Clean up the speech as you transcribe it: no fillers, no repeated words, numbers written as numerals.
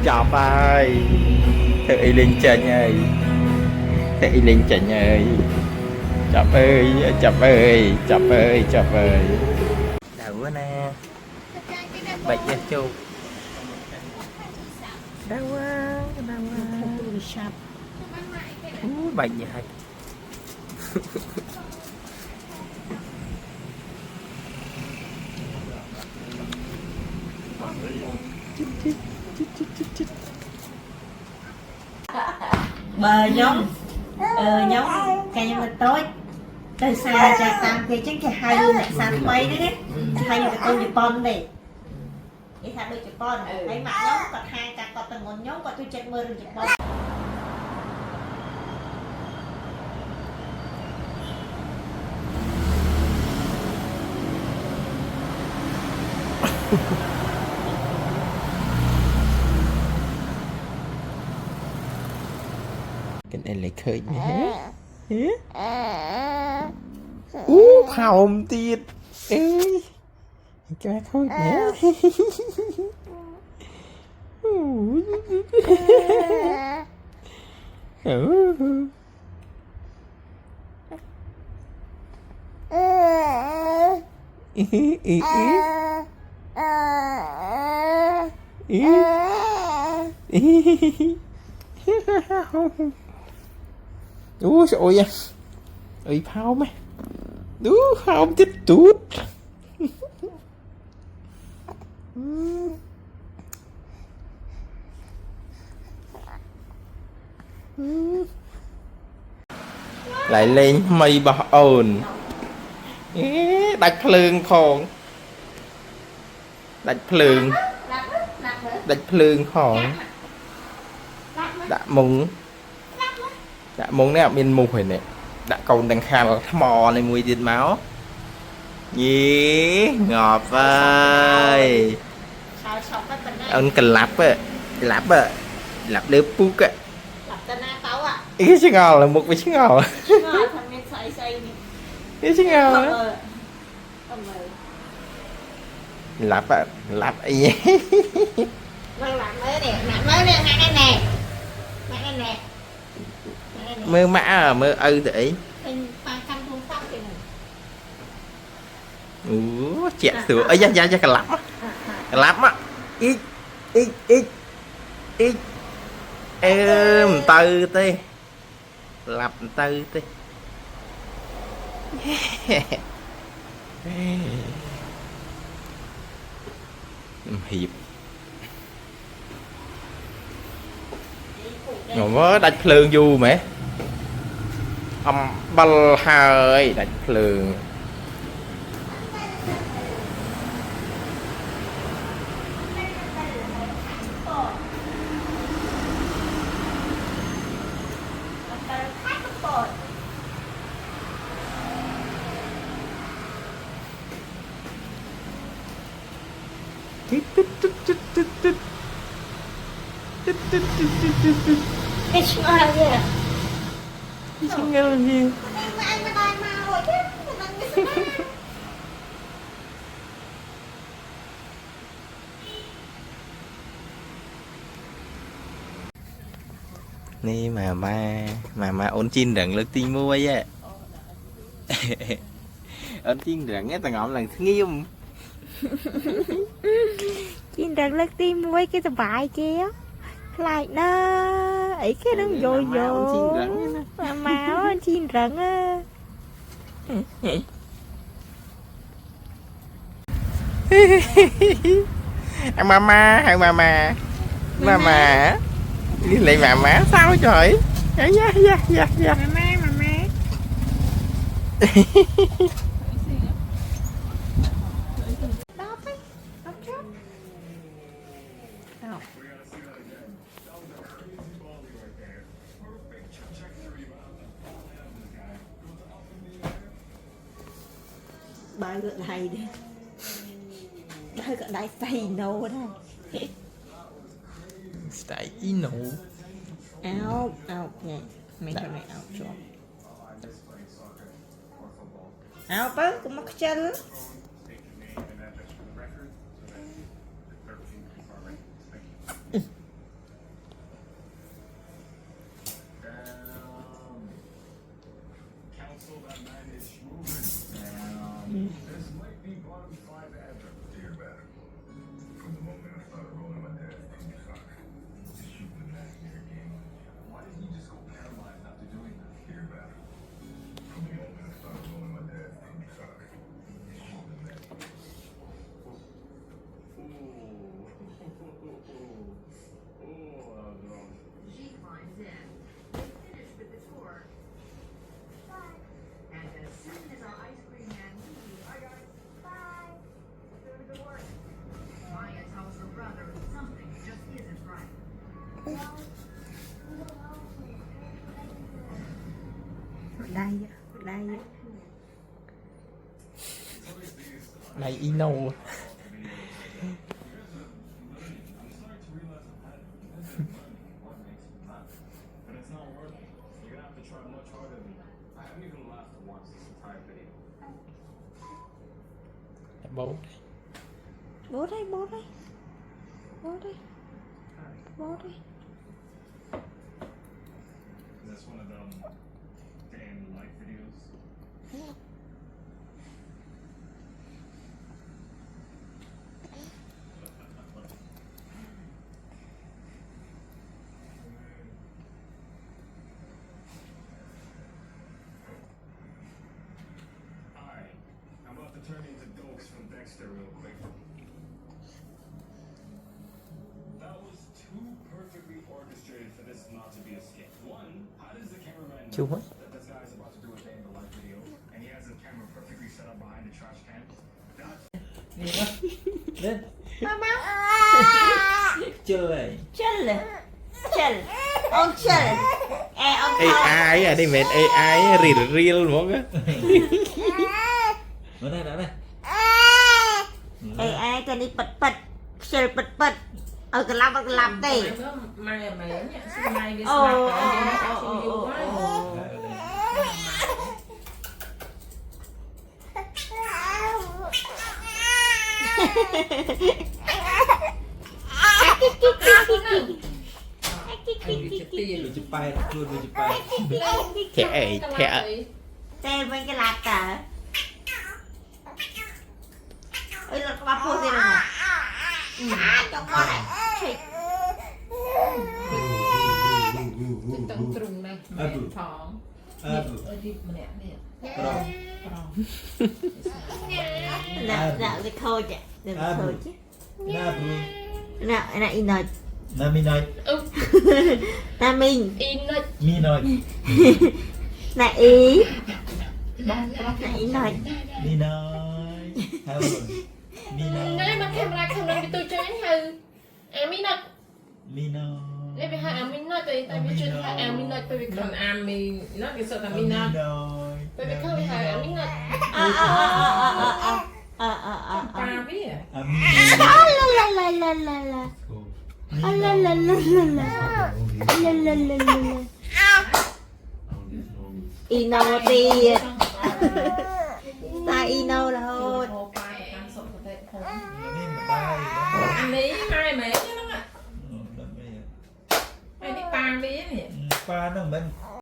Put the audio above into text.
chọc ơi thợ lên chân ơi thợ lên chân ơi chọc ơi chọc ơi chọc ơi chọc ơi đau quá nè bệnh nha chú đau quá bệnh gì hay bờ giống giống cái nhưng mà tối từ xa chạy tam cái chính cái hai luôn lại sang bay đấy hai như cái tôi Japan này cái thằng đôi Japan thấy mặt nhóm còn hai cả còn từng một nhóm còn tôi chạy mưa rồi Japan cái này lại khơi nhé hồng tiệt ơi cho thôi nhé ui ôi em ơi phao mày không chết tút lại lên mây bò ồn đặt phường khòn đặt phường khòn đã mùng nè miền mùng hồi nè đã còn đang khai mò này mùi tiền máu gì ngọt ơi ông cần lắp đứa bút á ý chứ ngon là một cái chứ ngon ý chứ ngon lắp ý mơ mã à mơ ư để chẹt sữa ấy da cái lắm á ít tư tê lặp tư tê hiệp ngồi mới đánh phường du mẹ ông bal hơi đánh phường cái smile kìa nghe gì nè mà ôn chin đặng lực tin mua á ôn chin đặng á tao ngậm lần nghiêm chin đặng lực tin mua cái tờ bài kia lại nó ấy cái nó vô mà máu chin rận á mama đi lại mama sao trời dạ mama bài gợn hay đi bài gợn đại say nâu đây tại ý nụ áo nè mấy cái này áo cho áo bớt cũng mắc chân want to be fine forever. Dear bad. From the moment I started rolling my dad's pink socks, to shooting the imaginary game. Why didn't you just go paralyzed after doing that? Dear bad. From the moment I started rolling my dad's pink socks, to shooting the imaginary She climbs in. They finish with the tour. And as soon as our ice cream man leaves, hi guys. Bye. Doing good work. Maya tells her brother something just isn't right. Đây, đây. Này Ino. I'm starting to realize a pattern. What makes me laugh? But it's not working. You're gonna have to try much harder than that. I haven't even laughed once this entire video. Bố. Bố đây, bố đây. Bố đây. Bố đây. That's one of them day in the life videos. Alright, I'm about to turn into Dokes from Dexter real quick. That was too perfectly orchestrated for this not to be a skit. One, how does the cameraman Chú know ơi. that this guy is about to do a day in the life video and he has his camera perfectly set up behind the trash can? That's Lên. Chơi. Chill. Chill. Ông chill. Ông AI à, đi mệt AI real luôn á. Ở đây, ở đây. AI cái này bật. Chill bật. Ở cái lắm đây. Mai mày nhá, xin mai đi Ồ, snack ồ, ở đây ồ, nó chịu ồ, quá. ồ. Ở đây. Anh đi chụp tiền. Vừa chụp bài, vừa chụp bài. Thẻ thẻ. Tê bên cái lạt cả. Ôi là có bà phô thế nào? Trong con này. Trên tầng trùng này, mẹ thỏng. Ở đi mà nè nè. Dạ cái khôi chứ. Đừng khôi chứ. Na bro. Nè in rồi. Na mi nói. Nè mình. In nó Mi nói. Nè ý. Nè ý rồi. Mi nói. How rồi? Mi nãy nói. mà camera bị tôi chơi hư. Mi nó Mi nói. lấy về hai mi nó tôi bị chơi hai mi nó tôi bị không mi nó cái sợ là mi nó nói. tôi bị không bị hai mi nó ba biết à. Mi nói. La. Ino tiền. Ta Ino đâu. Hồ ba của con sợ của thầy hồ. Ni mà bài. Anh ấy hai mẹ chứ nó ạ. Đậm đây. Mày đi ba biết nhỉ. Ba nó bên